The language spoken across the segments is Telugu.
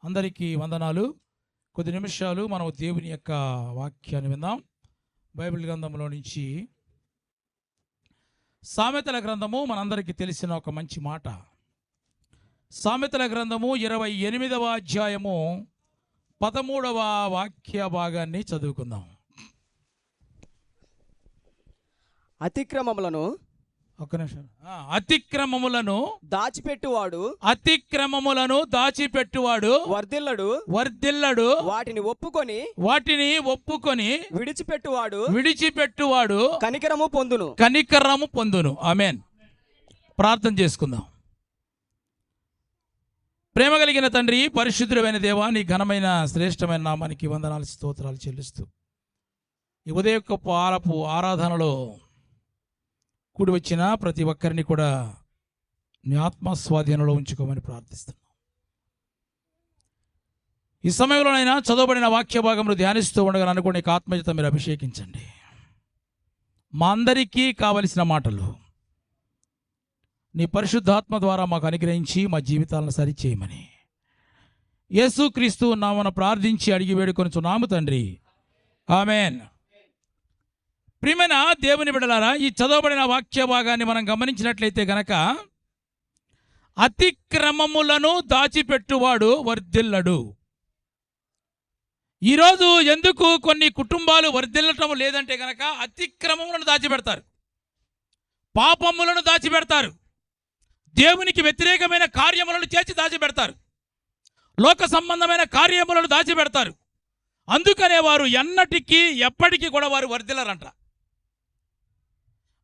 అందరికీ వందనాలు. కొద్ది నిమిషాలు మనం దేవుని యొక్క వాక్యాన్ని విందాం. బైబిల్ గ్రంథంలో నుంచి సామెతల గ్రంథము మనందరికీ తెలిసిన ఒక మంచి మాట. సామెతల గ్రంథము 28వ అధ్యాయము 13వ వాక్య భాగాన్ని చదువుకుందాం. అతిక్రమములను ఒక్క నిమిషం. అతిక్రమములను దాచిపెట్టువాడు వర్ధిల్లడు. వాటిని ఒప్పుకొని విడిచిపెట్టువాడు కనికరము పొందును. ఆమేన్. ప్రార్థన చేసుకుందాం. ప్రేమ కలిగిన తండ్రి, పరిశుద్ధుడైన దేవా, నీ ఘనమైన శ్రేష్టమైన నామానికి వందనాలు స్తోత్రాలు చెల్లిస్తూ ఈ ఉదయపు ఆరాధనలో కూడి వచ్చిన ప్రతి ఒక్కరిని కూడా నీ ఆత్మ స్వాధీనంలో ఉంచుకోమని ప్రార్థిస్తున్నాం. ఈ సమయంలోనైనా చదవబడిన వాక్య భాగంలో ధ్యానిస్తూ ఉండగా నన్ను కూడా నీకు ఆత్మచేత మీరు అభిషేకించండి. మా అందరికీ కావలసిన మాటలు నీ పరిశుద్ధాత్మ ద్వారా మాకు అనుగ్రహించి మా జీవితాలను సరిచేయమని యేసుక్రీస్తు నామమున ప్రార్థించి అడిగి వేడుకొనుచున్నాము తండ్రి. ఆమేన్. ప్రియమైన దేవుని బిడ్డలారా, ఈ చదవబడిన వాక్య భాగాన్ని మనం గమనించినట్లయితే గనక అతిక్రమములను దాచిపెట్టువాడు వర్ధిల్లడు. ఈరోజు ఎందుకు కొన్ని కుటుంబాలు వర్ధిల్లటం లేదంటే గనక అతిక్రమములను దాచిపెడతారు, పాపములను దాచిపెడతారు, దేవునికి వ్యతిరేకమైన కార్యములను చేసి దాచిపెడతారు, లోక సంబంధమైన కార్యములను దాచిపెడతారు. అందుకనే వారు ఎన్నటికీ ఎప్పటికీ కూడా వారు వర్ధిల్లరంట.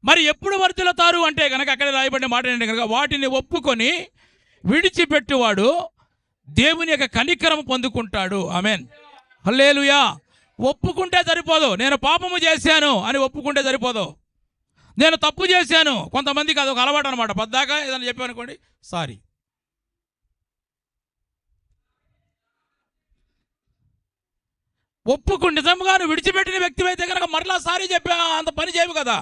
మరి ఎప్పుడు వర్ధిల్లుతారు అంటే కనుక అక్కడ రాయబడిన మాట ఏంటంటే కనుక వాటిని ఒప్పుకొని విడిచిపెట్టువాడు దేవుని యొక్క కనికరం పొందుకుంటాడు. ఆమేన్. హల్లెలూయా. ఒప్పుకుంటే సరిపోదు. నేను పాపము చేశాను అని ఒప్పుకుంటే సరిపోదు. నేను తప్పు చేశాను, కొంతమందికి అదొక అలవాటు అనమాట. పద్దాకా ఏదైనా చెప్పానుకోండి, సారీ. ఒప్పుకుని నిజంగా నువ్వు విడిచిపెట్టిన వ్యక్తి అయితే కనుక మరలా సారీ చెప్పా అంత పని చేయవు కదా.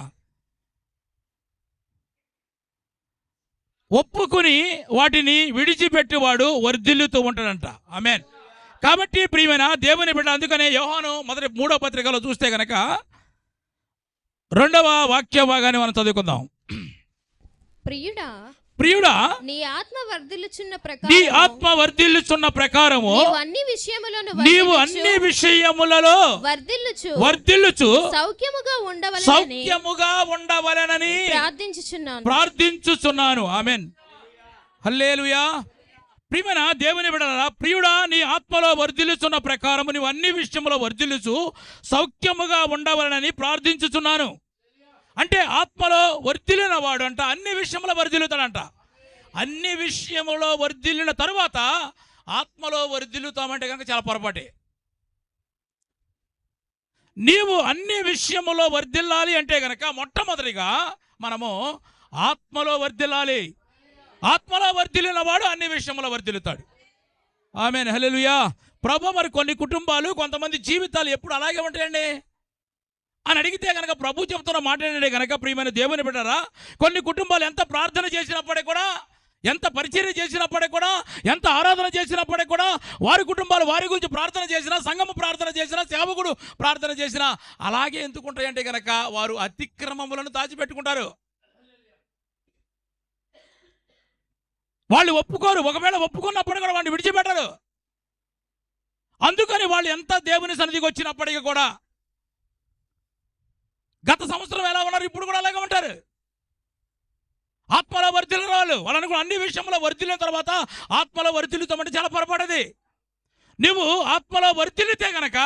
ఒప్పుకుని వాటిని విడిచిపెట్టేవాడు వర్ధిల్లుతూ ఉంటాడంట. ఆమేన్. కాబట్టి ప్రియమైన దేవుని బిడ్డ, అందుకనే యోహాను మొదటి 3వ పత్రికలో చూస్తే కనుక 2వ వాక్య భాగాన్ని మనం చదువుకుందాం. ప్రియుడా, నీ ఆత్మ వర్ధిల్లుచున్న ప్రకారము నీవు అన్ని విషయములలో వర్ధిల్లుచు సౌఖ్యముగా ఉండవలెనని ప్రార్థించుచున్నాను. ఆమేన్. హల్లెలూయా. ప్రియమైన దేవుని బిడ్డలారా, ప్రియుడా, నీ ఆత్మలో వర్ధిల్లుచున్న ప్రకారము నీవు అన్ని విషయములో వర్ధిల్లుచు సౌఖ్యముగా ఉండవలెనని ప్రార్థించుచున్నాను. అంటే ఆత్మలో వర్ధిల్లిన వాడు అంట అన్ని విషయంలో వర్ధిల్లుతాడంట. అన్ని విషయములో వర్ధిల్లిన తరువాత ఆత్మలో వర్ధిల్లుతామంటే కనుక చాలా పొరపాటే. నీవు అన్ని విషయములో వర్ధిల్లాలి అంటే కనుక మొట్టమొదటిగా మనము ఆత్మలో వర్ధిల్లాలి. ఆత్మలో వర్ధిల్లిన వాడు అన్ని విషయంలో వర్ధిల్లుతాడు. ఆమేన్. హల్లెలూయా. ప్రభు, మరి కొన్ని కుటుంబాలు కొంతమంది జీవితాలు ఎప్పుడు అలాగే ఉంటాయండి అని అడిగితే కనుక ప్రభు చెప్తున్న మాట ఏంటంటే కనుక ప్రియమైన దేవుని బిడ్డరా, కొన్ని కుటుంబాలు ఎంత ప్రార్థన చేసినప్పటికీ కూడా, ఎంత పరిచర్య చేసినప్పటికీ కూడా, ఎంత ఆరాధన చేసినప్పటికీ కూడా, వారి కుటుంబాలు వారి గురించి ప్రార్థన చేసినా, సంఘము ప్రార్థన చేసినా, సేవకుడు ప్రార్థన చేసినా అలాగే ఎందుకుంటాయంటే కనుక వారు అతిక్రమములను దాచిపెట్టుకుంటారు. వాళ్ళు ఒప్పుకోరు. ఒకవేళ ఒప్పుకున్నప్పుడు కూడా వాడిని విడిచిపెట్టరు. అందుకని వాళ్ళు ఎంత దేవుని సన్నిధికి వచ్చినప్పటికీ కూడా గత సంవత్సరం ఎలా ఉన్నారు ఇప్పుడు కూడా అలాగే ఉంటారు. ఆత్మలో వర్ధిల్లిన వాళ్ళని కూడా అన్ని విషయంలో వర్ధిల్లిన తర్వాత ఆత్మలో వర్ధిల్లుతామంటే చాలా పొరపాటది. నువ్వు ఆత్మలో వర్ధిల్లితే గనక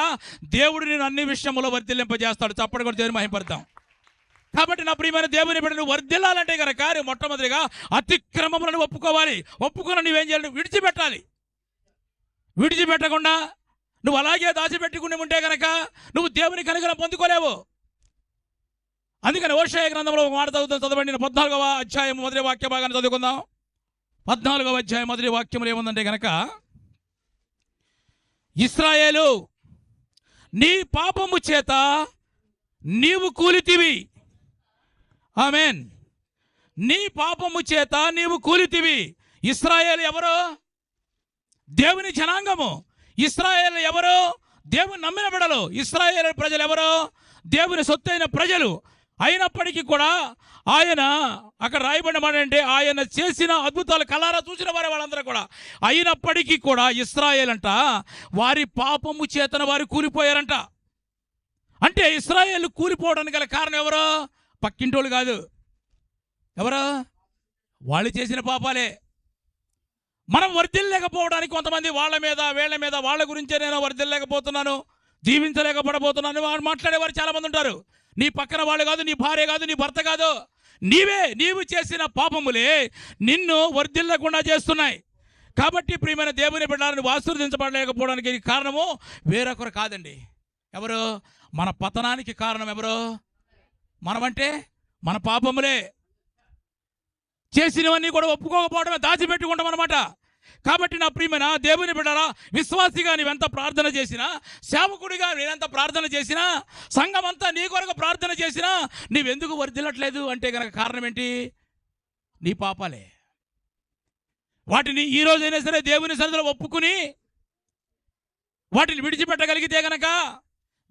దేవుడు నేను అన్ని విషయంలో వర్ధిల్లింపజేస్తాడు. చప్పటి కూడా దేవుని మహిమపడతాం. కాబట్టి నా ప్రియమైన దేవుని బిడ్డ, నువ్వు వర్ధిల్లాలంటే కనుక మొట్టమొదటిగా అతిక్రమములను ఒప్పుకోవాలి. ఒప్పుకుని నువ్వేం చేయాలి? విడిచిపెట్టాలి. విడిచిపెట్టకుండా నువ్వు అలాగే దాచిపెట్టుకుని ఉంటే కనుక నువ్వు దేవుని కనికరం పొందుకోలేవు. అందుకని హోషేయ గ్రంథంలో ఒక మాట చదవండి. 14వ అధ్యాయం మొదటి వాక్య భాగాన్ని చదువుకుందాం. 14వ అధ్యాయం మొదటి వాక్యములు ఏముందంటే కనుక, ఇశ్రాయేలు, నీ పాపము చేత నీవు కూలితివి. ఆమేన్. నీ పాపము చేత నీవు కూలితివి. ఇశ్రాయేలు ఎవరు? దేవుని జనాంగము. ఇశ్రాయేలు ఎవరు? దేవుని నమ్మిన బిడ్డలు. ఇశ్రాయేలు ప్రజలు ఎవరు? దేవుని సొత్తైన ప్రజలు. అయినప్పటికీ కూడా ఆయన అక్కడ రాయబడిన మాట అంటే ఆయన చేసిన అద్భుతాలు కలారా చూసిన వారే వాళ్ళందరూ కూడా. అయినప్పటికీ కూడా ఇశ్రాయేల్ అంట వారి పాపము చేతన వారు కూలిపోయారంట. అంటే ఇశ్రాయేలు కూలిపోవడానికి గల కారణం ఎవరు? పక్కింటోళ్ళు కాదు. ఎవరు? వాళ్ళు చేసిన పాపాలే. మనం వర్ధిల్లేకపోవడానికి కొంతమంది వాళ్ళ మీద వీళ్ళ మీద వాళ్ళ గురించే నేను వర్ధిల్లేకపోతున్నాను, దీవించలేకపోతున్నాను మాట్లాడేవారు చాలామంది ఉంటారు. నీ పక్కన వాళ్ళు కాదు, నీ భార్య కాదు, నీ భర్త కాదు, నీవు చేసిన పాపములే నిన్ను వర్ధిల్లకుండా చేస్తున్నాయి. కాబట్టి ప్రియమైన దేవుని బిడ్డలను ఆశీర్వదించబడలేకపోవడానికి కారణము వేరొకరు కాదండి. ఎవరు? మన పతనానికి కారణం ఎవరు? మనమంటే మన పాపములే. చేసినవన్నీ కూడా ఒప్పుకోకపోవడమే, దాచిపెట్టుకుంటాం అనమాట. కాబట్టి నా ప్రియమైన దేవుని బిడ్డరా, విశ్వాసిగా నీవెంత ప్రార్థన చేసినా, సేవకుడిగా నేనెంత ప్రార్థన చేసినా, సంఘం అంతా నీ కొరకు ప్రార్థన చేసినా నీవెందుకు వర్ధిల్లట్లేదు అంటే కనుక కారణం ఏంటి? నీ పాపాలే. వాటిని ఈ రోజైనా సరే దేవుని సన్నిధిలో ఒప్పుకుని వాటిని విడిచిపెట్టగలిగితే గనక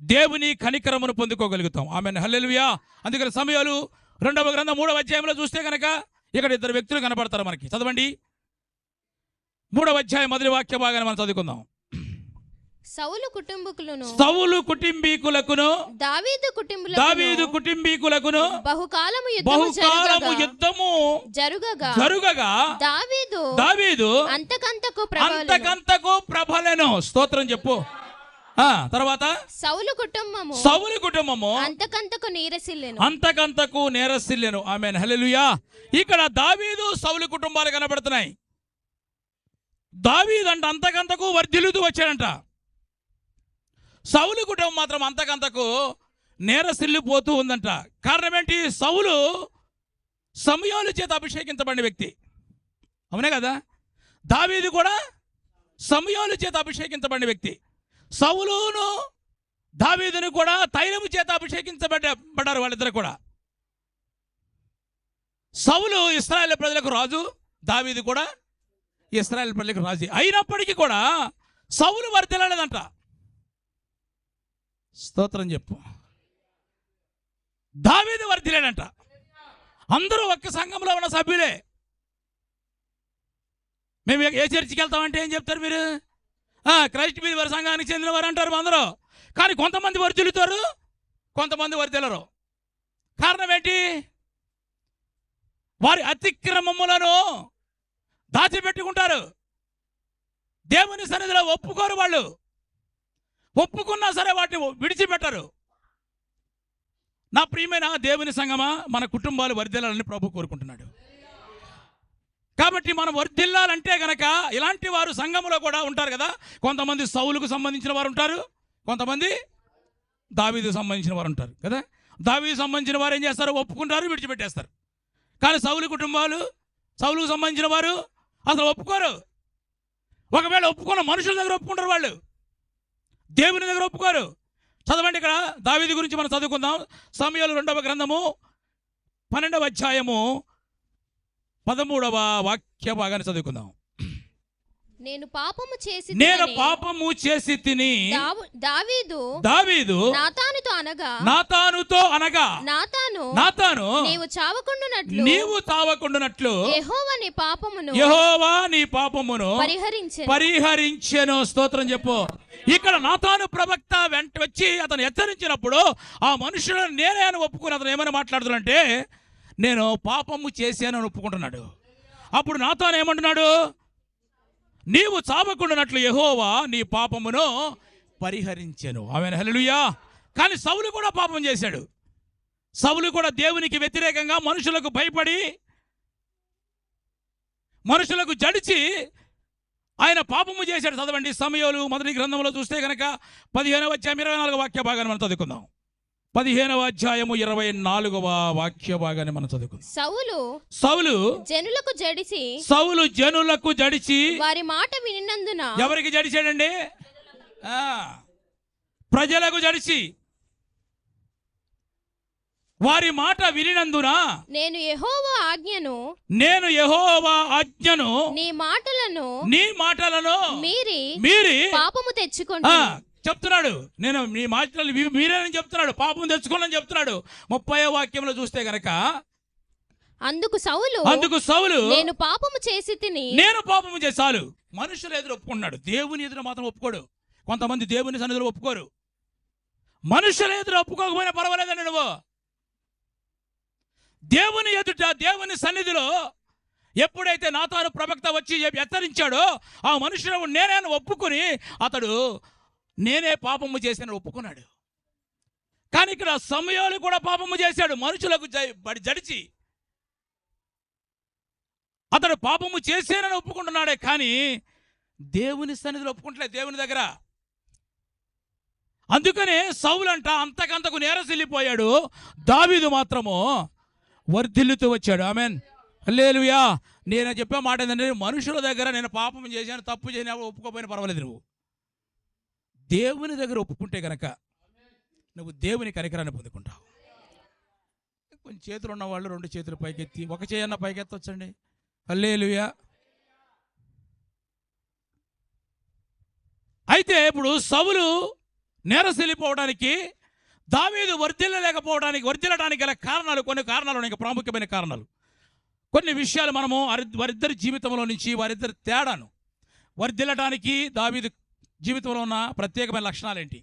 దేవుని కనికరమును పొందుకోగలుగుతాం. ఆమేన్, హల్లెలూయా. అందుకని సమయాలు 2వ గ్రంథం 3వ అధ్యాయంలో చూస్తే కనుక ఇక్కడ 2 వ్యక్తులు కనపడతారు మనకి. చదవండి 3వ అధ్యాయం మొదటి వాక్య భాగాన్ని మనం చదువుకుందాం. సౌలు కుటుంబీకులకును దావీదు కుటుంబీకులకును బహుకాలము యుద్ధము జరుగగా దావీదు అంతకంతకు ప్రబలెను. స్తోత్రం చెప్పు. తర్వాత సౌలు కుటుంబము అంతకంతకు నీరసిల్లెను. ఆమేన్, హల్లెలూయా. ఇక్కడ దావీదు సౌలు కుటుంబాలు కనబడుతున్నాయి. దావీదు అంటే అంతకంతకు వర్ధిల్లుతూ వచ్చాడంట. సౌలు కుటుంబం మాత్రం అంతకంతకు నేరసిల్లిపోతూ ఉందంట. కారణం ఏంటి? సౌలు సమూయేలు చేత అభిషేకించబడిన వ్యక్తి, అవునే కదా? దావీదు కూడా సమూయేలు చేత అభిషేకించబడిన వ్యక్తి. సౌలును దావీదును కూడా తైలము చేత అభిషేకించబడ్డారు వాళ్ళిద్దరు కూడా. సౌలు ఇశ్రాయేలు ప్రజలకు రాజు, దావీదు కూడా ఇశ్రాయేలు ప్రజలకు రాజు. అయినప్పటికీ కూడా సౌలు వర్ధిల్లలేదంట. స్తోత్రం చెప్పు. దావీదు వర్ధిల్లాడంట. అందరూ ఒక్క సంఘంలో ఉన్న సభ్యులే. మేము ఏ చర్చికి వెళ్తామంటే ఏం చెప్తారు మీరు? క్రైస్ట్ వారి సంఘానికి చెందిన వారు అంటారు అందరూ. కానీ కొంతమంది వర్ధిల్లుతారు, కొంతమంది వర్ధిల్లరు. కారణం ఏంటి? వారి అతిక్రమములను దాచిపెట్టుకుంటారు. దేవుని సన్నిధిలో ఒప్పుకోరు. వాళ్ళు ఒప్పుకున్నా సరే వాటిని విడిచిపెట్టరు. నా ప్రియమైన దేవుని సంగమా, మన కుటుంబాలు వర్ధిల్లాలని ప్రభు కోరుకుంటున్నాడు. కాబట్టి మనం వర్ధిల్లాలంటే గనక ఇలాంటి వారు సంఘములో కూడా ఉంటారు కదా. కొంతమంది సౌలుకు సంబంధించిన వారు ఉంటారు, కొంతమంది దావీదుకు సంబంధించిన వారు ఉంటారు కదా. దావీదుకు సంబంధించిన వారు ఏం చేస్తారు? ఒప్పుకుంటారు, విడిచిపెట్టేస్తారు. కానీ సౌలు కుటుంబాలు, సౌలుకు సంబంధించిన వారు అసలు ఒప్పుకోరు. ఒకవేళ ఒప్పుకున్న మనుషుల దగ్గర ఒప్పుకుంటారు, వాళ్ళు దేవుని దగ్గర ఒప్పుకోరు. చదవండి, ఇక్కడ దావీదు గురించి మనం చదువుకుందాం. సమూయేలు 2వ గ్రంథము 12వ అధ్యాయము 13వ వాక్య భాగాన్ని చదువుకుందాం. నేను పాపము చేసి తిని దావీదు నాతానుతో అనగా నాతాను నీవు చావకుండునట్లు యెహోవా నీ పాపమును పరిహరించెను. స్తోత్రం చెప్పు. ఇక్కడ నాతాను ప్రవక్త వెంట వచ్చి అతను హెచ్చరించినప్పుడు ఆ మనుషులను నేనే అని ఒప్పుకుని అతను ఏమైనా మాట్లాడుతున్నాడంటే నేను పాపము చేశాను అని ఒప్పుకుంటున్నాడు. అప్పుడు నాతాను ఏమంటున్నాడు? నీవు చావకుండానట్లు యెహోవా నీ పాపమును పరిహరించెను. ఆమేన్, హల్లెలూయా. కానీ సౌలు కూడా పాపం చేశాడు. సౌలు కూడా దేవునికి వ్యతిరేకంగా మనుషులకు భయపడి, మనుషులకు జడిచి ఆయన పాపము చేశాడు. చదవండి సమూయేలు మొదటి గ్రంథంలో చూస్తే కనుక 15వ అధ్యాయం 24వ వాక్య భాగాన్ని మనం చదువుకుందాం. 15వ అధ్యాయము 24వ వాక్య భాగాన్ని మనం చదువుకుందాం. సౌలు జనులకు జడిచి వారి మాట వినినందున. ఎవరికి జడిచాడండి? ప్రజలకు జడిచి. వారి మాట వినినందున నేను యెహోవా ఆజ్ఞను నీ మాటలను మీరి పాపము తెచ్చుకోండి చెప్తున్నాడు. నేను నీ మాటలు మీరేనని చెప్తున్నాడు, పాపం తెచ్చుకోనని చెప్తున్నాడు. 30వ వాక్యంలో చూస్తే గనక అందుకు సౌలు నేను పాపము చేసాలు. మనుషుల ఎదురు ఒప్పుకున్నాడు, దేవుని ఎదురు మాత్రం ఒప్పుకోడు. కొంతమంది దేవుని సన్నిధిలో ఒప్పుకోరు. మనుషుల ఎదురు ఒప్పుకోకపోయినా పర్వాలేదండి, నువ్వు దేవుని ఎదుట దేవుని సన్నిధిలో ఎప్పుడైతే నాతాను ప్రవక్త వచ్చి హెచ్చరించాడో ఆ మనుషులు నేనే ఒప్పుకొని అతడు నేనే పాపము చేశానని ఒప్పుకున్నాడు. కానీ ఇక్కడ సమయాలు కూడా పాపము చేశాడు. మనుషులకు జడిచి అతడు పాపము చేశానని ఒప్పుకుంటున్నాడే, కానీ దేవుని సన్నిధిలో ఒప్పుకుంటలే దేవుని దగ్గర. అందుకనే సౌలు అంట అంతకంతకు నేరసిల్లిపోయాడు. దావీదు మాత్రము వర్ధిల్లుతూ వచ్చాడు. ఆమెన్, హల్లెలూయా. నేను చెప్పే మాట ఏంటంటే, మనుషుల దగ్గర నేను పాపం చేశాను, తప్పు చేయని ఒప్పుకోపోయినా పర్వాలేదు. నువ్వు దేవుని దగ్గర ఒప్పుకుంటే గనక నువ్వు దేవుని కనికరాన్ని పొందుకుంటావు. కొంచెం చేతులు ఉన్నవాళ్ళు 2 చేతులు పైకెత్తి, ఒక చేయన్న పైకెత్తొచ్చండి. హల్లెలూయా. అయితే ఇప్పుడు సౌలు నేరసిల్లిపోవడానికి, దావీదు వర్ధిల్లడానికి గల కొన్ని కారణాలు ఉన్నాయి, ప్రాముఖ్యమైన కారణాలు. కొన్ని విషయాలు మనము వారిద్దరి జీవితంలో నుంచి వారిద్దరి తేడాను, వర్ధిల్లడానికి దావీదు జీవితంలో ఉన్న ప్రత్యేకమైన లక్షణాలు ఏంటి,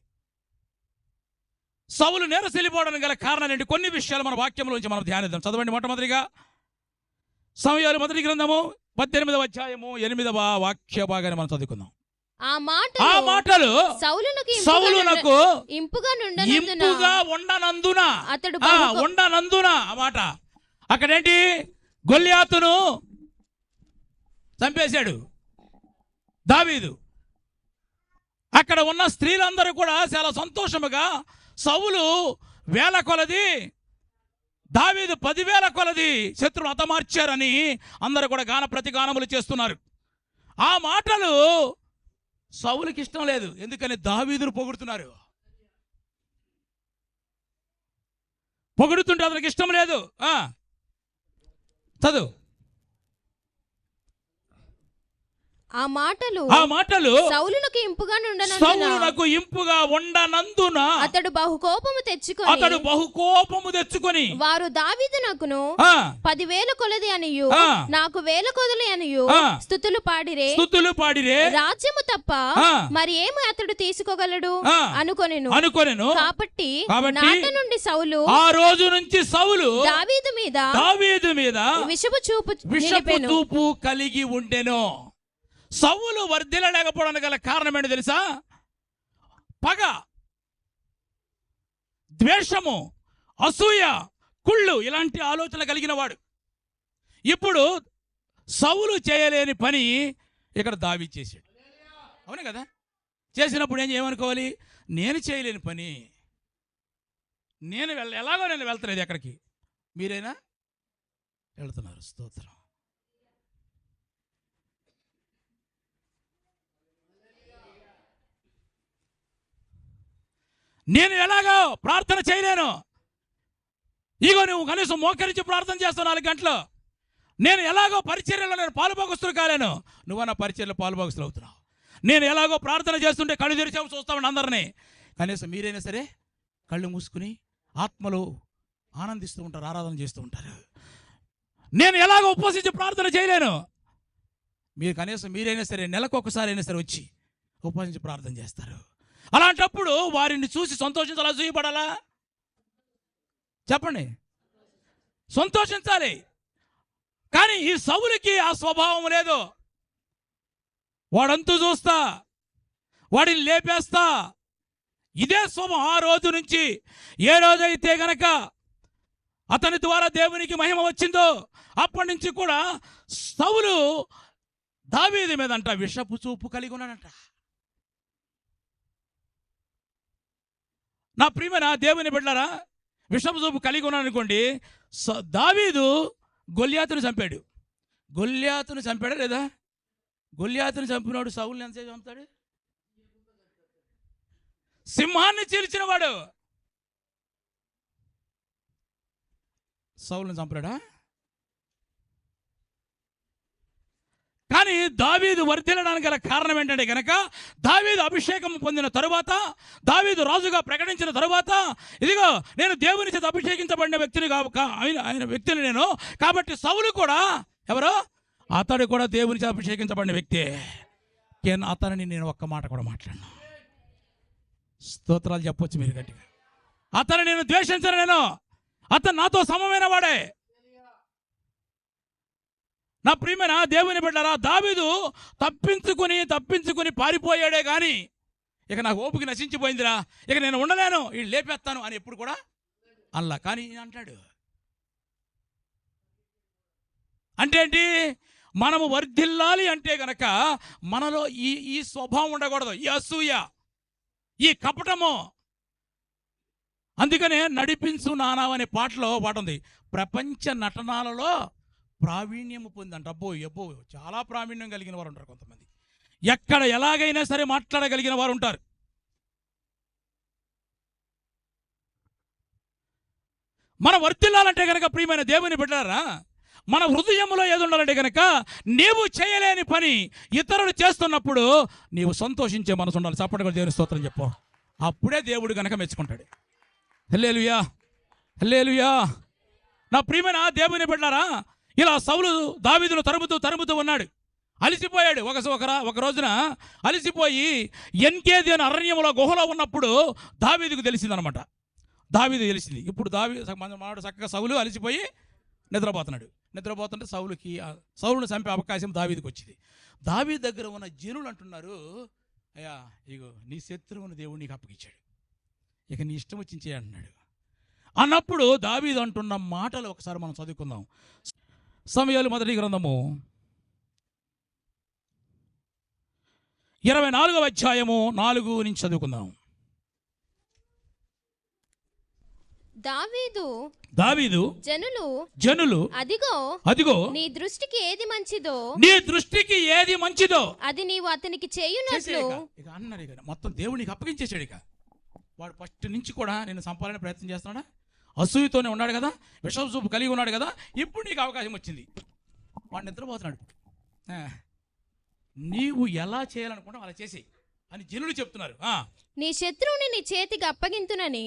సౌలు నేరసిల్లిపోవడానికి గల కారణాలు ఏంటి, కొన్ని విషయాలు మన వాక్యంలో నుంచి మనం ధ్యానిద్దాం. చదవండి. మొట్టమొదటిగా సమూయేలు మొదటి గ్రంథము 18వ అధ్యాయము 8వ వాక్య భాగాన్ని మనం చదువుకుందాం. ఆ మాటలు సౌలునకు ఇంపుగా ఉండనందున ఆ మాట అక్కడేంటి, గొల్యాతును చంపేశాడు దావీదు. అక్కడ ఉన్న స్త్రీలందరూ కూడా చాలా సంతోషముగా సౌలు 1000 కొలది, దావీదు 10,000 కొలది శత్రువులు హతమార్చారని అందరూ కూడా ప్రతిగానములు చేస్తున్నారు. ఆ మాటలు సౌలుకి ఇష్టం లేదు. ఎందుకని దావీదును పొగుడుతుంటే అతనికి ఇష్టం లేదు. చదువు. ఆ మాటలు సౌలునకు ఇంపుగా ఉండనందున అతడు బహుకోపము తెచ్చుకొని వారు దావీదునకును 10,000 కొలది అనియు నాకు 1,000 కొలది అనియు స్తుతులు పాడిరే, రాజ్యము తప్ప మరి ఏమి అతడు తీసుకోగలడు అనుకొనెను. కాబట్టి నాట నుండి సౌలు ఆ రోజు నుంచి సౌలు దావీదు మీద విషపు చూపు కలిగి ఉండెను. సౌలు వర్ధిల్లలేకపోవడానికి గల కారణం ఏంటి తెలుసా? పగ, ద్వేషము, అసూయ, కుళ్ళు, ఇలాంటి ఆలోచనలు కలిగిన వాడు. ఇప్పుడు సౌలు చేయలేని పని ఇక్కడ దావీదు చేశాడు. అవునే కదా? చేసినప్పుడు ఏమనుకోవాలి? నేను చేయలేని పని, నేను ఎలాగో నేను వెళ్తలేదు ఎక్కడికి, మీరైనా వెళ్తున్నారు. స్తోత్రం. నేను ఎలాగో ప్రార్థన చేయలేను, ఇగో నువ్వు కనీసం మోకరించి ప్రార్థన చేస్తావు 4 గంటలు. నేను ఎలాగో పరిచర్యలో నేను పాలుభాగస్తులు కాలేను, నువ్వన్నా పరిచర్యలో పాలుభాగస్తులు అవుతున్నావు. నేను ఎలాగో ప్రార్థన చేస్తుంటే కళ్ళు తెరిచాము చూస్తామని అందరినీ, కనీసం మీరైనా సరే కళ్ళు మూసుకుని ఆత్మలో ఆనందిస్తూ ఉంటారు, ఆరాధన చేస్తూ ఉంటారు. నేను ఎలాగో ఉపవసించి ప్రార్థన చేయలేను, మీరు కనీసం మీరైనా సరే నెలకు ఒకసారి అయినా సరే వచ్చి ఉపవసించి ప్రార్థన చేస్తారు. అలాంటప్పుడు వారిని చూసి సంతోషించాలా, చూయబడాలా? చెప్పండి. సంతోషించాలి. కానీ ఈ సౌలుకి ఆ స్వభావం లేదు. వాడంతూ చూస్తా, వాడిని లేపేస్తా, ఇదే స్వభావం. ఆ రోజు నుంచి ఏ రోజైతే గనక అతని ద్వారా దేవునికి మహిమ వచ్చిందో అప్పటి నుంచి కూడా సౌలు దావీదు మీద అంట విషపు చూపు కలిగి ఉన్నాడంట. నా ప్రియమైన దేవుని బిడ్డలారా, విషపు చూపు కలిగి ఉన్నాను అనుకోండి. దావీదు గొల్యాతును చంపాడు. గొల్యాతును చంపాడా లేదా? గొల్యాతును చంపినాడు సౌలుని ఎంతసేపు చంపుతాడు? సింహాన్ని చీల్చిన వాడు. సౌలుని చంపలేడా? కానీ దావీదు వర్ధిల్లడానికి గల కారణం ఏంటంటే కనుక దావీదు అభిషేకం పొందిన తరువాత, దావీదు రాజుగా ప్రకటించిన తరువాత, ఇదిగో నేను దేవుని చేత అభిషేకించబడిన వ్యక్తిని ఆయన వ్యక్తిని నేను, కాబట్టి సౌలు కూడా ఎవరో అతడు కూడా దేవుని చేత అభిషేకించబడిన వ్యక్తే. అతనిని నేను ఒక్క మాట కూడా మాట్లాడను. స్తోత్రాలు చెప్పొచ్చు మీరు గట్టిగా. అతను నేను ద్వేషించను, నేను అతను నాతో సమమైన వాడే. నా ప్రియమైన దేవుని బిడ్డలారా, దావీదు తప్పించుకుని పారిపోయాడే కానీ ఇక నాకు ఓపిక నశించిపోయిందిరా, ఇక నేను ఉండలేను, వీళ్ళు లేపేస్తాను అని ఎప్పుడు కూడా అల్లా. కానీ అంటాడు అంటే ఏంటి? మనము వర్ధిల్లాలి అంటే గనక మనలో ఈ స్వభావం ఉండకూడదు, ఈ అసూయ, ఈ కపటము. అందుకనే నడిపించు నానావు అనే పాటలో పాట ఉంది, ప్రపంచ నటనాలలో ప్రావీణ్యము పొందంట. అబ్బో చాలా ప్రావీణ్యం కలిగిన వారు ఉంటారు కొంతమంది. ఎక్కడ ఎలాగైనా సరే మాట్లాడగలిగిన వారు ఉంటారు. మన వర్ధిల్లాలంటే కనుక ప్రియమైన దేవుని బిడ్డలారా, మన హృదయంలో ఏది ఉండాలంటే కనుక నీవు చేయలేని పని ఇతరులు చేస్తున్నప్పుడు నీవు సంతోషించే మనసు ఉండాలి. చప్పటి కూడా దేవుని స్తోత్రం చెప్పు. అప్పుడే దేవుడు కనుక మెచ్చుకుంటాడు. హల్లెలూయా, హల్లెలూయా. నా ప్రియమైన దేవుని బిడ్డలారా, ఇలా సౌలు దావీదును తరుముతూ ఉన్నాడు. అలిసిపోయాడు. ఒక రోజున అలిసిపోయి ఎన్కేది అని అరణ్యంలో గుహలో ఉన్నప్పుడు దావీదుకు తెలిసిందనమాట. తెలిసింది. ఇప్పుడు మాడు చక్కగా సౌలు అలిసిపోయి నిద్రపోతుంటే సౌలును చంపే అవకాశం దావీదుకు వచ్చింది. దావీదు దగ్గర ఉన్న జనులు అంటున్నారు, అయ్యా ఇగో నీ శత్రువును దేవుడు నీకు అప్పగించాడు, ఇక నీ ఇష్టం వచ్చించే అంటున్నాడు. అన్నప్పుడు దావీదు అంటున్న మాటలు ఒకసారి మనం చదువుకుందాం. సమూయేలు మొదటి గ్రంథము 24వ అధ్యాయము 4 నుంచి చదువుకుందాం. దావీదు జనులు అదిగో నీ దృష్టికి ఏది మంచిదో అది నీవు అతనికి చేయునట్లు ఇక అన్నారు. ఇక మొత్తం దేవునికి అప్పగించేశాడు. ఇక వాడు ఫస్ట్ నుంచి కూడా నేను సంపాదన ప్రయత్నం చేస్తున్నాడా, అసూయతోనే ఉన్నాడు కదా, విషం చూపు కలిగి ఉన్నాడు కదా, ఇప్పుడు నీకు అవకాశం వచ్చింది. వాడు నిద్రపోతున్నాడు. నీవు ఎలా చేయాలనుకుంటావు అలా చేసి అని జనులు చెప్తున్నారు. నీ శత్రువుని నీ చేతికి అప్పగింతునని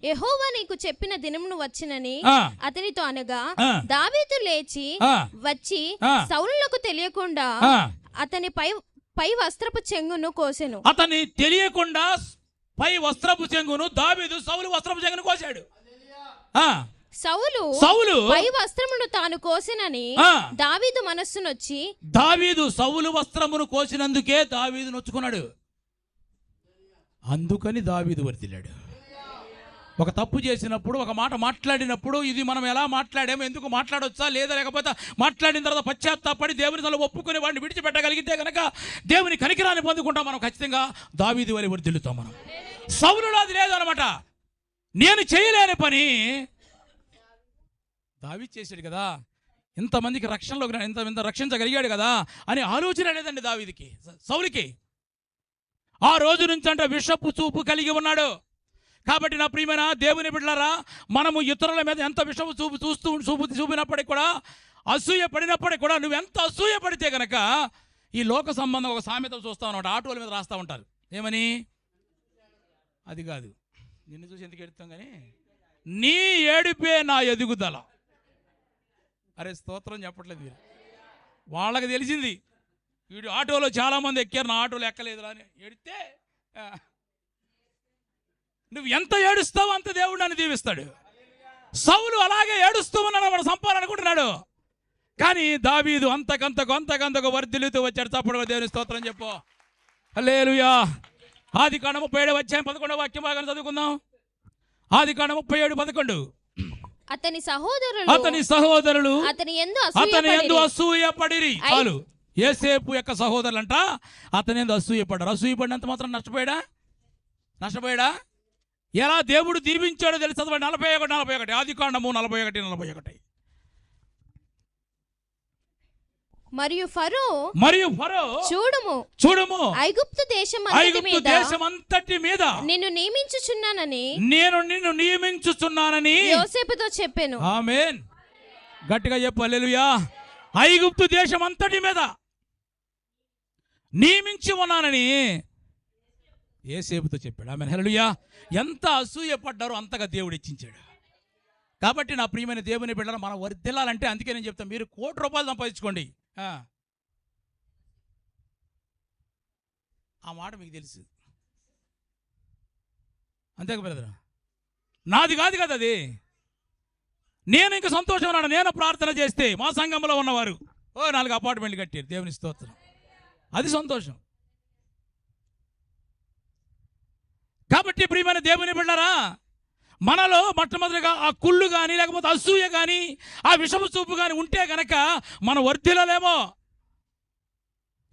యెహోవా నీకు చెప్పిన దినమును వచ్చినని అతనితో అనగా, దావీదు లేచి వచ్చి సౌలులకు తెలియకుండా అతని పై వస్త్రపు చెంగును కోసెను. అతని తెలియకుండా పై వస్త్రపు చెంగును దావీదు సౌలు వస్త్రపు చెంగును కోసాడు. సౌలు పై వస్త్రమును తాను కోసినని దావీదు మనస్సునొచ్చి, దావీదు సౌలు వస్త్రమును కోసినందుకే దావీదు నొచ్చుకున్నాడు. అందుకని దావీదు వర్ధిల్లాడు. ఒక తప్పు చేసినప్పుడు, ఒక మాట మాట్లాడినప్పుడు, ఇది మనం ఎలా మాట్లాడామో, ఎందుకు మాట్లాడొచ్చా లేదా, లేకపోతే మాట్లాడిన తర్వాత పశ్చాత్తాపడి దేవుని తల ఒప్పుకొని వాడిని విడిచిపెట్టగలిగితే కనుక దేవుని కనికరాన్ని పొందుకుంటాం మనం. ఖచ్చితంగా దావీదు వలె వర్ధిల్లుతాం మనం. సౌలులో అది లేదు అనమాట. నేను చేయలేని పని దావీదు చేశాడు కదా, ఇంతమందికి రక్షణలోకి ఇంత రక్షించగలిగాడు కదా అని ఆలోచన లేదండి దావీదుకి. సౌలుకి ఆ రోజు నుంచి అంటే విషపు చూపు కలిగి ఉన్నాడు. కాబట్టి నా ప్రియమైన దేవుని బిడ్డలారా, మనము ఇతరుల మీద ఎంత విషపు చూపు చూపినప్పటికి కూడా, అసూయ పడినప్పటికి కూడా, నువ్వు ఎంత అసూయ పడితే కనుక ఈ లోక సంబంధం ఒక సామెత చూస్తా ఉన్నాడు. ఆటోల మీద రాస్తూ ఉంటారు. ఏమని? అది కాదు, నిన్ను చూసి ఎందుకు ఎడుతాం కానీ, నీ ఏడిపే నా ఎదుగుదల. అరే స్తోత్రం చెప్పట్లేదు మీరు. వాళ్ళకి తెలిసింది, వీడు ఆటోలో చాలామంది ఎక్కారు, నా ఆటోలో ఎక్కలేదు అని ఎడితే, నువ్వు ఎంత ఏడుస్తావు అంత దేవుడు నన్ను దీవిస్తాడు. సౌలు అలాగే ఏడుస్తూ ఉన్నాడు, వాడు సంపాలనుకుంటున్నాడు. కానీ దావీదు అంతకంతకు వర్ధిల్లుతూ వచ్చాడు. తప్పుడు దేవుని స్తోత్రం చెప్పు. హల్లెలూయా. ఆదికాండం 37వ అధ్యాయం 11వ వాక్యం భాగాన్ని చదువుకుందాం. ఆదికాండం 37:11. అతని సహోదరులు అతని యందు అసూయపడిరి. చాలు. యోసేపు యొక్క సహోదరులంట అతని యందు అసూయపడ్డారు. అసూయపడినంత మాత్రం నష్టపోయాడా? ఎలా దేవుడు దీవించాడో తెలుసు. 41 ఆదికాండము 41. మరియు ఫరో చూడుము ఐగుప్తు దేశమంతటి మీద నేను నియమించుచున్నానని యోసేపుతో చెప్పెను. ఆమేన్. గట్టిగా చెప్పు హల్లెలూయా. ఐగుప్తు దేశం అంతటి మీద నియమించి ఉన్నానని యోసేపుతో చెప్పాడు. ఆమె హల్లెలూయా. ఎంత అసూయ పడ్డారో అంతగా దేవుడు ఇచ్చించాడు. కాబట్టి నా ప్రియమైన దేవుని బిడ్డలు మనం వర్ధిల్లాలంటే అందుకే నేను చెప్తాను, మీరు ₹1,00,00,000 సంపాదించుకోండి. ఆ మాట మీకు తెలుసు, అంతేగా బ్రదర్? నాది కాదు కదా అది. నేను ఇంకా సంతోషం ఉన్నాను. నేను ప్రార్థన చేస్తే మా సంఘంలో ఉన్నవారు 4 అపార్ట్మెంట్లు కట్టారు. దేవుని స్తోత్రం. అది సంతోషం. కాబట్టి ప్రియమైన దేవుని బిడ్డలారా, మనలో మొట్టమొదటిగా ఆ కుళ్ళు కానీ లేకపోతే అసూయ కానీ ఆ విషము చూపు కానీ ఉంటే గనక మనం వర్ధిల్లలేమో.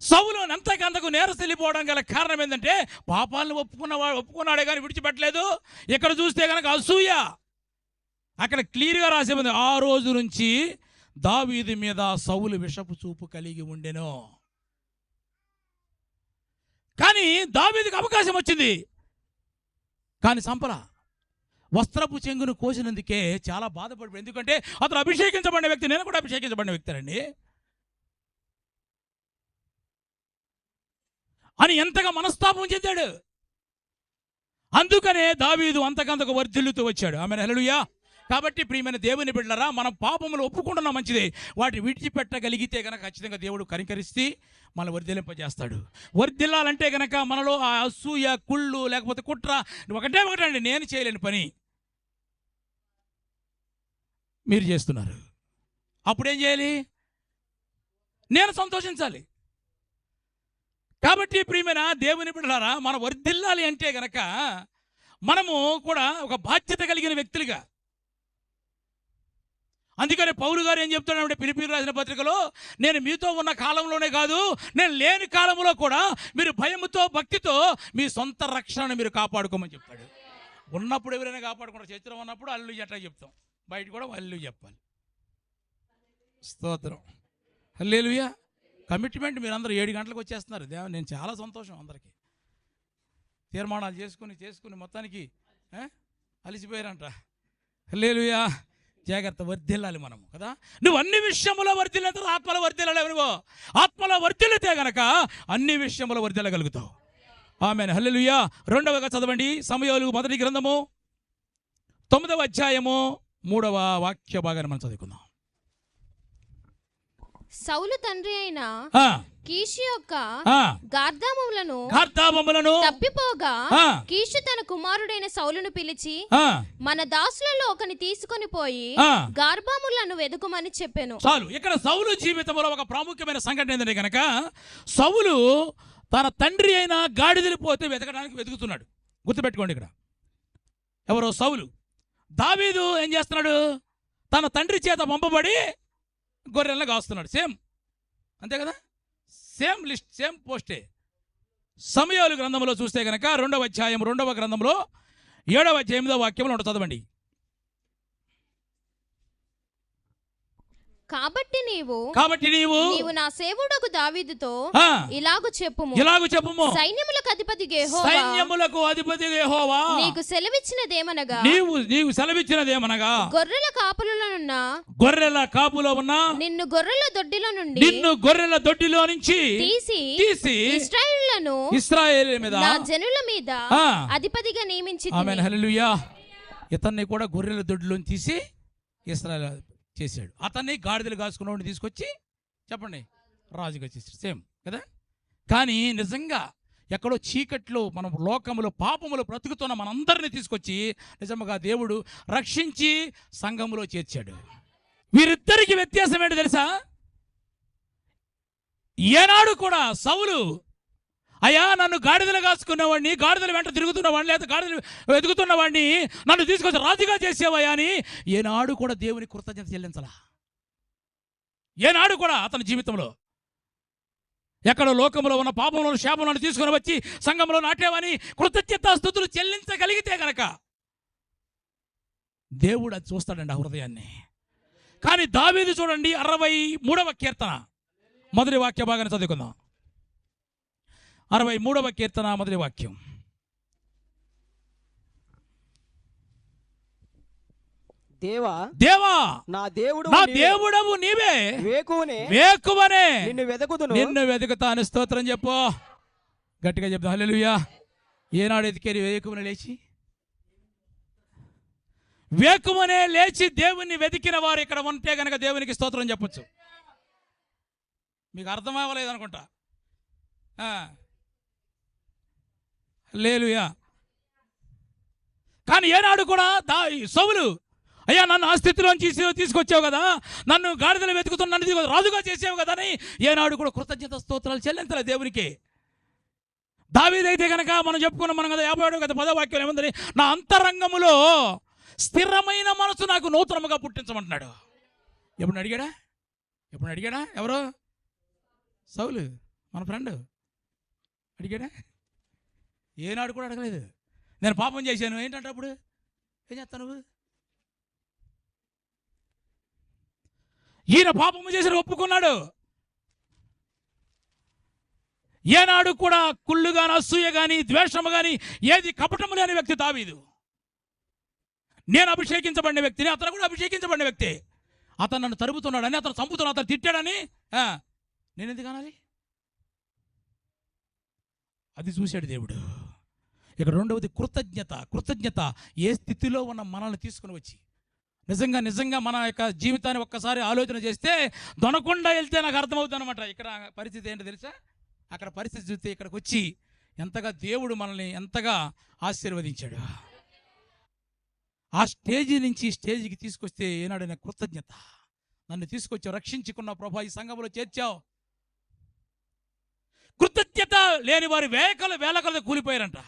సౌలు ఎంతకంతకు నేరసెళ్ళిపోవడం గల కారణం ఏంటంటే పాపాలను ఒప్పుకున్నాడే కానీ విడిచిపెట్టలేదు. ఇక్కడ చూస్తే కనుక అసూయ. అక్కడ క్లియర్గా రాసే ఉంది, ఆ రోజు నుంచి దావీదు మీద సౌలు విషపు చూపు కలిగి ఉండెను. కానీ దావీదుకి అవకాశం వచ్చింది, కానీ సంపల వస్త్రపు చెంగును కోసినందుకే చాలా బాధపడిపోయింది. ఎందుకంటే అతను అభిషేకించబడిన వ్యక్తి, నేను కూడా అభిషేకించబడిన వ్యక్తి అని ఎంతగా మనస్తాపం చెందాడు. అందుకనే దావీదు అంతకంతకు వర్ధిల్లుతూ వచ్చాడు. ఆమె హల్లెలూయా. కాబట్టి ప్రియమైన దేవుని బిడ్డలారా, మనం పాపములు ఒప్పుకుంటున్నా మంచిదే, వాటిని విడిచిపెట్టగలిగితే కనుక ఖచ్చితంగా దేవుడు కనికరిస్తే మన వర్ధిల్లింపజేస్తాడు. వర్ధిల్లాలంటే కనుక మనలో ఆ అసూయ, కుళ్ళు లేకపోతే కుట్ర ఒకటండి, నేను చేయలేని పని మీరు చేస్తున్నారు. అప్పుడేం చేయాలి? నేను సంతోషించాలి. కాబట్టి ప్రియమైన దేవుని బిడ్డలారా, మనం వర్ధిల్లాలి అంటే గనక మనము కూడా ఒక బాధ్యత కలిగిన వ్యక్తులుగా. అందుకని పౌలు గారు ఏం చెప్తున్నాడంటే ఫిలిప్పీయులకు రాసిన పత్రికలో, నేను మీతో ఉన్న కాలంలోనే కాదు, నేను లేని కాలంలో కూడా మీరు భయముతో భక్తితో మీ సొంత రక్షణను మీరు కాపాడుకోమని చెప్తాడు. ఉన్నప్పుడు ఎవరైనా కాపాడుకుంటారు, చరిత్ర ఉన్నప్పుడు అల్లు ఎట్లా చెప్తాం, బయట కూడా అల్లు చెప్పాలి. స్తోత్రం. హల్లెలూయా. కమిట్మెంట్. మీరందరూ 7 గంటలకు వచ్చేస్తున్నారు. నేను చాలా సంతోషం. అందరికీ తీర్మానాలు చేసుకుని మొత్తానికి అలిసిపోయారంట. హల్లెలూయా. జాగ్రత్త, వర్ధిల్లాలి మనము కదా. నువ్వు అన్ని విషయంలో వర్ధిల్లితే ఆత్మలో వర్ధిల్లాలి. నువ్వు ఆత్మలో వర్ధిల్లితే గనక అన్ని విషయంలో వర్ధిల్లగలుగుతావు. ఆమేన్. హల్లెలూయా. 2వగా చదవండి, సమూయేలు మొదటి గ్రంథము 9వ అధ్యాయము 3వ వాక్య భాగాన్ని మనం చదువుకుందాం. సౌలు తండ్రి అయిన కీషు యొక్క గార్ధామములను తప్పిపోగా కీషు తన కుమారుడైన సౌలును పిలిచి, మన దాసులలో ఒకని తీసుకొని పోయి గార్ధాములను వెదుకుమని చెప్పాను. చాలు. ఇక్కడ సౌలు జీవితంలో ఒక ప్రాముఖ్యమైన సంఘటన ఏంటంటే కనుక, సౌలు తన తండ్రి అయిన గాడిదలు పోతే వెతుకుతున్నాడు. గుర్తుపెట్టుకోండి, ఇక్కడ ఎవరో సౌలు. దావీదు ఏం చేస్తున్నాడు? తన తండ్రి చేత పంపబడి గొర్రెలను కాస్తున్నాడు. సేమ్ అంతే కదా, సేమ్ లిస్ట్, సేమ్ పోస్టే. సమూయేలు గ్రంథంలో చూస్తే కనుక 2వ అధ్యాయం 2వ గ్రంథంలో 7వ అధ్యాయం 8వ వాక్యంలో చదవండి. కాబట్టి నీవు నా సేవకుడగు దావీదుతో ఇలాగు చెప్పుము, సైన్యములకు అధిపతి యెహోవా నీకు సెలవిచ్చినదేమనగా గొర్రెల కాపులో ఉన్న నిన్ను గొర్రెల దొడ్డిలో నుంచి తీసి ఇశ్రాయేలు మీద నా జనుల మీద అధిపతిగా నియమించి. ఆమేన్. హల్లెలూయా. ఇతన్ని కూడా గొర్రెల దొడ్డిలో తీసి ఇశ్రాయేలు చేశాడు. అతన్ని గాడిదలు కాసుకున్నవాడిని తీసుకొచ్చి చెప్పండి రాజుగా చేశాడు. సేమ్ కదా. కానీ నిజంగా ఎక్కడో చీకట్లో మనం లోకములో పాపములో బ్రతుకుతున్న మనందరినీ తీసుకొచ్చి నిజంగా దేవుడు రక్షించి సంఘములో చేర్చాడు. వీరిద్దరికి వ్యత్యాసం ఏంటి తెలుసా? ఏనాడు కూడా సౌలు, అయ్యా నన్ను గాడిదలు కాసుకున్నవాడిని, గాడిదలు వెంట తిరుగుతున్నవాడిని, లేదా గాడిదలు వెతుకుతున్నవాడిని నన్ను తీసుకొచ్చి రాజుగా చేసేవయ్యా అని ఏనాడు కూడా దేవుని కృతజ్ఞత చెల్లించాల. ఏనాడు కూడా అతని జీవితంలో ఎక్కడో లోకంలో ఉన్న పాపంలో శాపంలో తీసుకుని వచ్చి సంఘంలో నాటేవని కృతజ్ఞత స్తుతులు చెల్లించగలిగితే గనక దేవుడు అది చూస్తాడండి, ఆ హృదయాన్ని. కానీ దావీదు చూడండి, 63వ కీర్తన మొదటి వాక్య భాగాన్ని చదువుకుందాం. 63వ కీర్తన మొదటి వాక్యం. దేవా దేవా నా దేవుడు నా దేవుడవు నీవే, వేకువనే నిన్ను వెతుకుతాను. స్తోత్రం చెప్పు, గట్టిగా చెప్తా. హల్లెలూయా. ఏనాడు ఎతికేరి వేకువనే లేచి, వేకువనే లేచి దేవుణ్ణి వెతికిన వారు ఇక్కడ ఉంటే గనక దేవునికి స్తోత్రం చెప్పొచ్చు. మీకు అర్థం అవ్వలేదు అనుకుంటా. హల్లెలూయా. కానీ ఏనాడు కూడా సౌలు, అయ్యా నన్ను ఆ స్థితిలోంచి తీసుకొచ్చావు కదా, నన్ను గాడిదలు వెతుకుతున్న నన్ను రాజుగా చేసావు కదా అని ఏనాడు కూడా కృతజ్ఞత స్తోత్రాలు చెల్లించలే దేవునికి. దావీదైతే కనుక మనం చెప్పుకున్నాం మనం కదా 57 కదా 10వ వాక్యం ఏముందని, నా అంతరంగములో స్థిరమైన మనసు నాకు నూతనముగా పుట్టించమంటున్నాడు. ఎప్పుడు అడిగాడా? ఎవరో సౌలు మన ఫ్రెండ్ అడిగాడా? ఏనాడు కూడా అడగలేదు. నేను పాపం చేశాను ఏంటంటే అప్పుడు ఏం చేస్తాను నువ్వు? ఈయన పాపము చేసి ఒప్పుకున్నాడు. ఏనాడు కూడా కుళ్ళు గాని అసూయ గాని ద్వేషము గాని ఏది కపటము లేని వ్యక్తి దావీదు. నేను అభిషేకించబడిన వ్యక్తిని, అతను కూడా అభిషేకించబడిన వ్యక్తి. అతను నన్ను తరుపుతున్నాడని, అతను చంపుతున్నాడు, అతను తిట్టాడని నేను ఎందుకు అనాలి? అది చూశాడు దేవుడు. ఇక రెండవది కృతజ్ఞత. ఏ స్థితిలో ఉన్న మనల్ని తీసుకుని వచ్చి నిజంగా మన యొక్క జీవితాన్ని ఒక్కసారి ఆలోచన చేస్తే దొనకుండా వెళ్తే నాకు అర్థమవుతుంది అనమాట. ఇక్కడ పరిస్థితి ఏంటో తెలుసా? అక్కడ పరిస్థితి చూస్తే ఇక్కడికి వచ్చి ఎంతగా దేవుడు మనల్ని ఎంతగా ఆశీర్వదించాడు. ఆ స్టేజీ నుంచి స్టేజీకి తీసుకొస్తే ఏనాడైనా కృతజ్ఞత. నన్ను తీసుకొచ్చావు, రక్షించుకున్న ప్రభా, ఈ సంఘంలో చేర్చావు. కృతజ్ఞత లేని వారి వేల కొలది కూలిపోయారంట.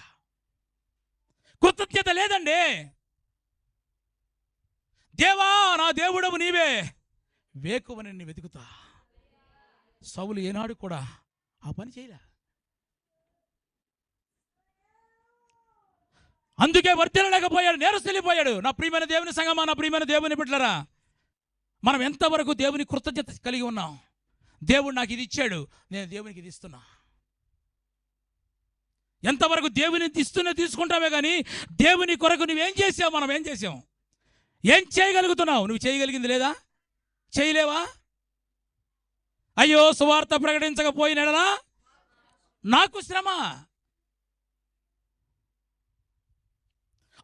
కృతజ్ఞత లేదండి. దేవా నా దేవుడవు నీవే, వేకువని నిన్ను వెతుకుతా. సౌలు ఏనాడు కూడా ఆ పని చేయలే. అందుకే వర్ధిల్లలేకపోయాడు, నేరస్థిల్లిపోయాడు. నా ప్రియమైన దేవుని సంగమా, నా ప్రియమైన దేవుని బిడ్డలారా, మనం ఎంతవరకు దేవుని కృతజ్ఞత కలిగి ఉన్నాం? దేవుడు నాకు ఇది ఇచ్చాడు, నేను దేవునికి ఇది ఇస్తున్నా. ఎంతవరకు దేవుని తీసుకుంటామే కానీ దేవుని కొరకు నువ్వేం చేసావు, మనం ఏం చేసాం, ఏం చేయగలుగుతున్నావు? నువ్వు చేయగలిగింది లేదా? చేయలేవా? అయ్యో సువార్త ప్రకటించకపోయినా నాకు శ్రమ.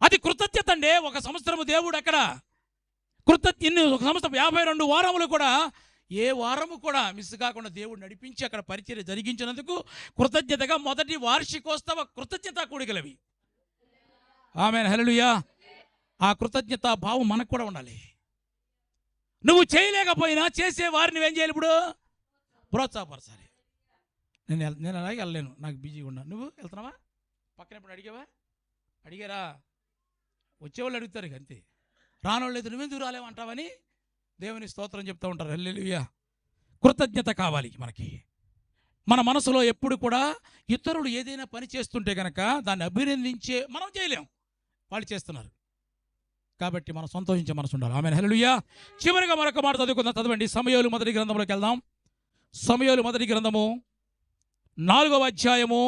అది కృతజ్ఞత అండి. ఒక సంవత్సరము దేవుడు అక్కడ ఒక సంవత్సరం 52 వారములు కూడా ఏ వారము కూడా మిస్ కాకుండా దేవుడు నడిపించి అక్కడ పరిచర్య జరిగించినందుకు కృతజ్ఞతగా మొదటి వార్షికోత్సవ కృతజ్ఞత కూడికలవి. ఆమేన్, హల్లెలూయా. ఆ కృతజ్ఞత భావం మనకు కూడా ఉండాలి. నువ్వు చేయలేకపోయినా చేసే వారిని ఏం చేయాలి? ఇప్పుడు ప్రోత్సాహపరచాలి. నేను అలాగే వెళ్ళలేను, నాకు బిజీగా ఉన్నా. నువ్వు వెళ్తున్నావా? పక్కన ఎప్పుడు అడిగారా? వచ్చేవాళ్ళు అడుగుతారు, అంతే. రానోళ్ళు అయితే నువ్వెందుకు రాలేమంటావని దేవుని స్తోత్రం చెప్తూ ఉంటారు. హల్లెలూయా. కృతజ్ఞత కావాలి మనకి. మన మనసులో ఎప్పుడు కూడా ఇతరులు ఏదైనా పని చేస్తుంటే కనుక దాన్ని అభినందించే మనం చేయలేం, వాళ్ళు చేస్తున్నారు కాబట్టి మనం సంతోషించే మనసు ఉండాలి. ఆమేన్, హల్లెలూయా. చివరిగా మరొక మాట చదవండి. సమూయేలు మొదటి గ్రంథంలోకి వెళ్దాం. సమూయేలు మొదటి గ్రంథము 4వ అధ్యాయము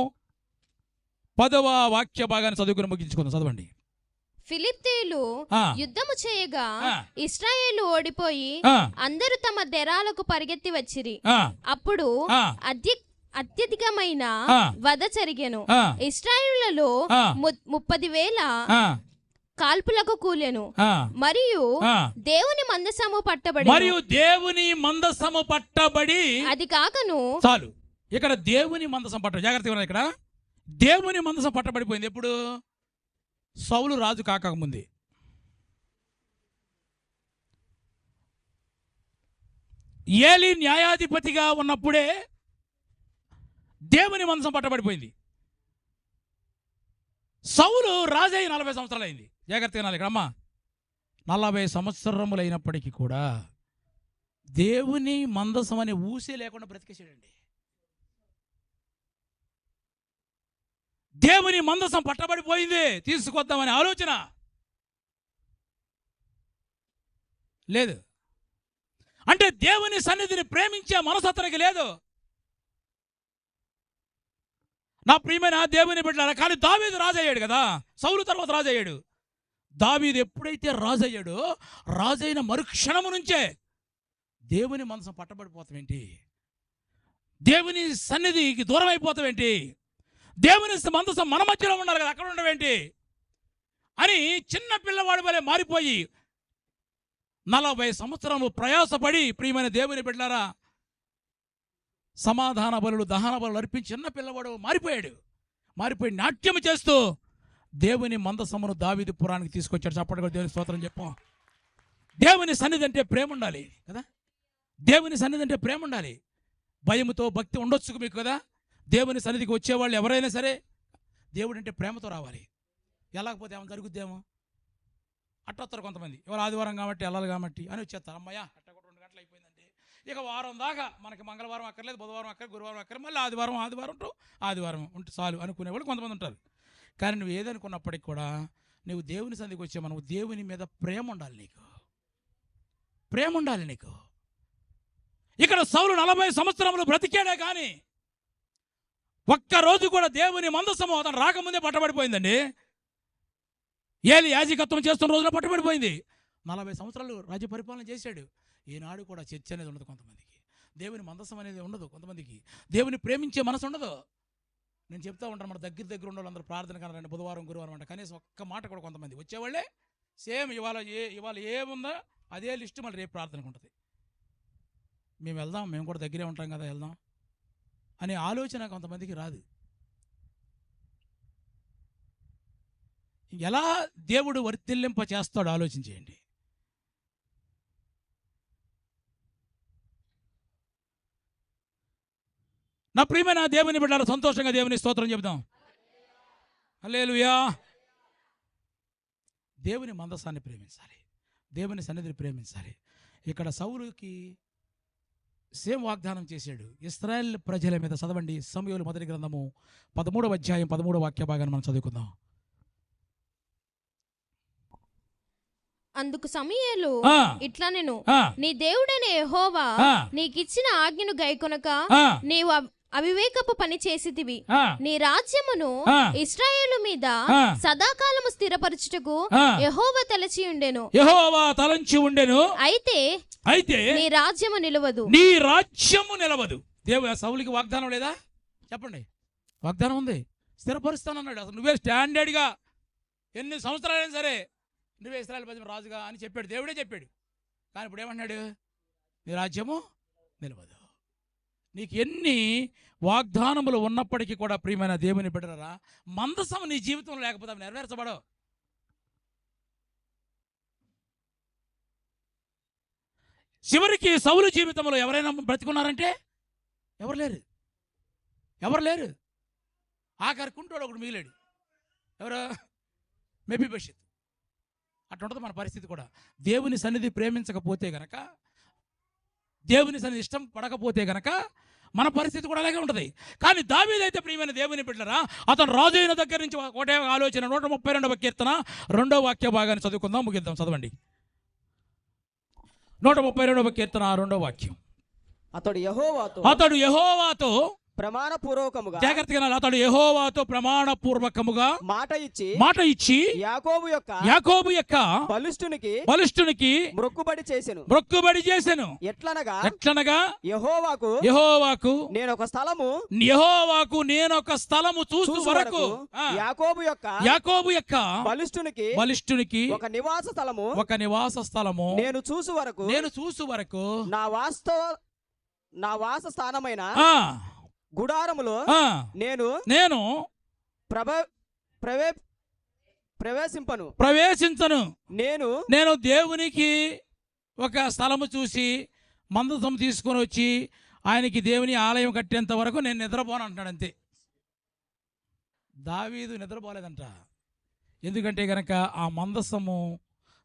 10వ వాక్య భాగాన్ని చదువుకుని ముగించుకుందాం. చదవండి. ఫిలిష్తీయులు యుద్ధము చేయగా ఇశ్రాయేలు ఓడిపోయి అందరూ తమ దెరాలకు పరిగెత్తి వచ్చిరి. అప్పుడు అత్యధికమైన వధ జరిగెను. ఇశ్రాయేలులో 30,000 కాల్పులకు కూలెను. మరియు దేవుని మందసము పట్టబడి అది కాకను. చాలు, ఇక్కడ దేవుని మందసం జాగ్రత్తగా ఇక్కడ దేవుని మందసం పట్టబడిపోయింది. ఎప్పుడు? సౌలు రాజు కాకముందే. ఏలీ న్యాయాధిపతిగా ఉన్నప్పుడే దేవుని మందసం పట్టబడిపోయింది. సౌలు రాజై 40 సంవత్సరాలు అయింది. జాగ్రత్తగా ఇక్కడ అమ్మా, 40 సంవత్సరములైనప్పటికీ కూడా దేవుని మందసం అనే ఊసే లేకుండా బ్రతికేసాడండి. దేవుని మందసం పట్టబడిపోయింది, తీసుకొద్దామనే ఆలోచన లేదు. అంటే దేవుని సన్నిధిని ప్రేమించే మనసు అతనికి లేదు. నా ప్రియమైన దేవుని బిడ్డలారా, కానీ దావీదు రాజు అయ్యాడు కదా, సౌలు తర్వాత రాజు అయ్యాడు. దావీదు ఎప్పుడైతే రాజు అయ్యాడో రాజైన మరుక్షణము నుంచే దేవుని మనసు పట్టబడిపోతామేంటి, దేవుని సన్నిధికి దూరం అయిపోతామేంటి, దేవుని మందసం మన మధ్యలో ఉండాలి కదా అక్కడ ఉండవేంటి అని చిన్న పిల్లవాడి వలె మారిపోయి 40 సంవత్సరములు ప్రయాసపడి ప్రియమైన దేవుని బిడ్డలారా సమాధాన బలులు దహన బలులు అర్పించి చిన్న పిల్లవాడు మారిపోయి నాట్యం చేస్తూ దేవుని మందసమును దావీదు పురానికి తీసుకొచ్చాడు. చప్పటి దేవుని స్తోత్రం చెప్పాం. దేవుని సన్నిధి అంటే ప్రేమ ఉండాలి కదా, దేవుని సన్నిధి అంటే ప్రేమ ఉండాలి. భయముతో భక్తి ఉండొచ్చు మీకు కదా. దేవుని సన్నిధికి వచ్చేవాళ్ళు ఎవరైనా సరే దేవుడు అంటే ప్రేమతో రావాలి. ఎలాగపోతే ఏమైనా జరుగుద్దేమో అట్టొస్తారు కొంతమంది, ఎవరు ఆదివారం కాబట్టి వెళ్ళాలి కాబట్టి అని వచ్చేస్తారు. అమ్మయ్య అట్ట కూడా 2 గంటలు అయిపోయిందంటే ఇక వారం దాకా మనకి మంగళవారం అక్కర్లేదు, బుధవారం అక్కర్లేదు, గురువారం అక్కర్లేదు, మళ్ళీ ఆదివారం ఉంటే చాలు అనుకునేవాళ్ళు కొంతమంది ఉంటారు. కానీ నువ్వు ఏదనుకున్నప్పటికి కూడా నువ్వు దేవుని సన్నిధికి వచ్చే మనం దేవుని మీద ప్రేమ ఉండాలి, నీకు. ఇక్కడ సౌలు 40 సంవత్సరములు బ్రతికాడే కానీ ఒక్కరోజు కూడా దేవుని మందసము అతను రాకముందే పట్టబడిపోయిందండి. ఏలి యాజకత్వం చేస్తున్న రోజున పట్టబడిపోయింది. 40 సంవత్సరాలు రాజ్య పరిపాలన చేశాడు. ఈనాడు కూడా చర్చ అనేది ఉండదు కొంతమందికి, దేవుని మందసం అనేది ఉండదు కొంతమందికి, దేవుని ప్రేమించే మనసు ఉండదు. నేను చెప్తా ఉంటాను, మన దగ్గర ఉన్న వాళ్ళందరూ ప్రార్థన కనాలండి బుధవారం గురువారం అంటే కనీసం ఒక్క మాట కూడా కొంతమంది వచ్చేవాళ్ళే సేమ్ ఇవాళ ఏముందో అదే లిస్టు మళ్ళీ రేపు ప్రార్థనకు ఉంటుంది. మేము వెళ్దాం, మేము కూడా దగ్గరే ఉంటాం కదా వెళ్దాం అనే ఆలోచన కొంతమందికి రాదు. ఎలా దేవుడు వర్తిల్లింప చేస్తాడో ఆలోచించేయండి. నా ప్రియమైన దేవుని బిడ్డలు సంతోషంగా దేవుని స్తోత్రం చెబుదాం. హల్లెలూయా. దేవుని మందసాన్ని ప్రేమించాలి, దేవుని సన్నిధిని ప్రేమించాలి. ఇక్కడ సౌలుకి సేమ్ వాగ్దానం చేశాడు. ఇశ్రాయేల్ ప్రజల మీద చదవండి, సమూయేలు మొదటి గ్రంథము 13వ అధ్యాయం 13వ వాక్య భాగాన్ని మనం చదువుకుందాం. అందుకు సమూయేలు ఇట్లా నేను నీ దేవుడైన యెహోవా నీకిచ్చిన ఆజ్ఞను గైకొనక నీవు అవివేకపు పని చేసితివి. నీ రాజ్యమును ఇశ్రాయేలు మీద సదాకాలము స్థిరపరచుటకు యెహోవా తలచి ఉండెను. అయితే నీ రాజ్యము నిలవదు. దేవుడు సౌలుకి వాగ్దానం లేదా చెప్పండి? వాగ్దానం ఉంది, స్థిరపరుస్తానన్నాడు. అసలు నువ్వే స్టాండర్డ్గా ఎన్ని సంవత్సరాలైనా సరే నువ్వే ఇశ్రాయేలు ప్రజల రాజుగా అని చెప్పాడు, దేవుడే చెప్పాడు. కానీ ఇప్పుడు ఏమన్నాడు? నీ రాజ్యము నిలవదు. నీకు ఎన్ని వాగ్దానములు ఉన్నప్పటికీ కూడా ప్రియమైన దేవుని బిడ్డలారా మందసం నీ జీవితంలో లేకపోతే అవి నెరవేర్చబడవు. చివరికి సౌలు జీవితంలో ఎవరైనా బ్రతికున్నారంటే ఎవరు లేరు. ఆఖరి కుంటోడు ఒకడు మిగిలాడు. ఎవరు? మెఫీబోషెత్. అట్లా ఉంటుంది మన పరిస్థితి కూడా. దేవుని సన్నిధి ప్రేమించకపోతే గనక, దేవుని సన్నిధి ఇష్టం పడకపోతే గనక మన పరిస్థితి కూడా అలాగే ఉంటుంది. కానీ దావీదు అయితే ప్రియమైన దేవుని బిడ్డలారా అతను రాజు అయిన దగ్గర నుంచి ఒకటే ఆలోచన. 132వ కీర్తన 2వ వాక్య భాగాన్ని చదువుకుందాం, ముగిద్దాం. చదవండి. 132వ కీర్తన 2వ వాక్యం. అతడు యెహోవాతో ప్రమాణపూర్వకముగా జాగ్రత్తగా అతడు యెహోవాతో ప్రమాణపూర్వకముగా మాట ఇచ్చి యాకోబు యొక్క బలిష్ఠునికి మొక్కుబడి చేసెను. ఎట్లనగా యెహోవాకు నేనొక స్థలము చూసు వరకు యాకోబు యొక్క బలిష్ఠునికి ఒక నివాస స్థలము నేను చూసు వరకు నా వాస స్థానమైన గుడారములో నేను ప్రవేశించను. నేను దేవునికి ఒక స్థలము చూసి మందసం తీసుకొని వచ్చి ఆయనకి దేవుని ఆలయం కట్టేంత వరకు నేను నిద్రపోను అంటున్నాడు. అంతే. దావీదు నిద్రపోలేదంట. ఎందుకంటే గనక ఆ మందసము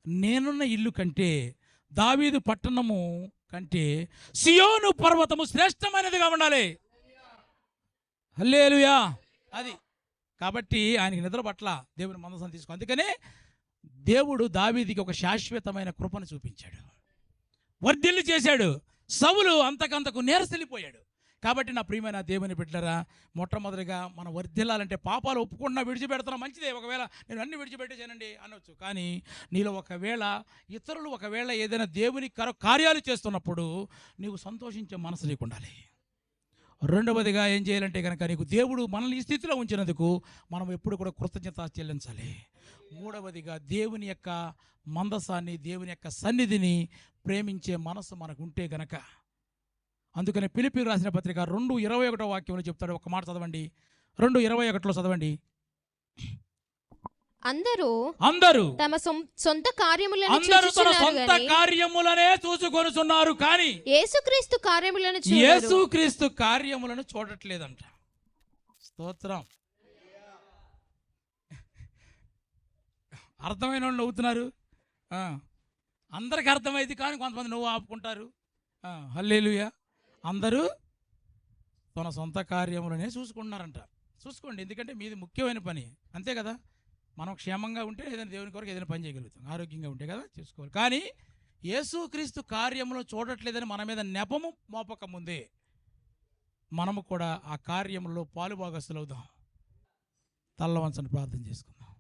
నేనున్న ఇల్లు కంటే, దావీదు పట్టణము కంటే సియోను పర్వతము శ్రేష్టమైనదిగా ఉండాలి. హల్లెలూయా. అది కాబట్టి ఆయనకి నిద్ర పట్ల దేవుని మందసం తీసుకో. అందుకనే దేవుడు దావీదుకి ఒక శాశ్వతమైన కృపను చూపించాడు, వర్ధిల్లు చేశాడు. సౌలు అంతకంతకు నీరసలిపోయాడు. కాబట్టి నా ప్రియమైన దేవుని బిడ్డలారా, మొట్టమొదటిగా మనం వర్ధిల్లాలంటే పాపాలు ఒప్పుకున్నా విడిచిపెడుతున్నా మంచిదే. ఒకవేళ నేను అన్ని విడిచిపెట్టేసానండి అనొచ్చు, కానీ నీలో ఒకవేళ ఇతరులు ఒకవేళ ఏదైనా దేవుని కార్యాలు చేస్తున్నప్పుడు నీవు సంతోషించే మనసు నీకు ఉండాలి. రెండవదిగా ఏం చేయాలంటే కనుక నీకు దేవుడు మనల్ని ఈ స్థితిలో ఉంచినందుకు మనం ఎప్పుడు కూడా కృతజ్ఞత చెల్లించాలి. మూడవదిగా దేవుని యొక్క మందసాన్ని, దేవుని యొక్క సన్నిధిని ప్రేమించే మనసు మనకు ఉంటే గనక, అందుకని ఫిలిప్పీయులకు రాసిన పత్రిక 2:21 వాక్యంలో చెప్తాడు. ఒక మాట చదవండి, 2:21 చదవండి. అందరూ తమ సొంత కార్యములను అందరూ తన సొంత కార్యములనే చూసుకొనుచున్నారు, కానీ యేసుక్రీస్తు కార్యములను చూడట్లేదంట. స్తోత్రం. అర్థమైన వాళ్ళు నవ్వుతున్నారు. అందరికి అర్థమైంది, కానీ కొంతమంది నువ్వు ఆపుకుంటారు. హల్లెలూయా. అందరూ తన సొంత కార్యములనే చూసుకుంటున్నారంట. చూసుకోండి, ఎందుకంటే మీది ముఖ్యమైన పని, అంతే కదా. మనం క్షేమంగా ఉంటే ఏదైనా దేవుని కొరకు ఏదైనా పని చేయగలుగుతాం, ఆరోగ్యంగా ఉంటే కదా చూసుకోవాలి. కానీ యేసుక్రీస్తు కార్యములో చూడట్లేదని మన మీద నెపము మోపక ముందే మనము కూడా ఆ కార్యంలో పాలుభాగస్తులవుదాం. తల్ల వంచని ప్రార్థన చేసుకుందాం.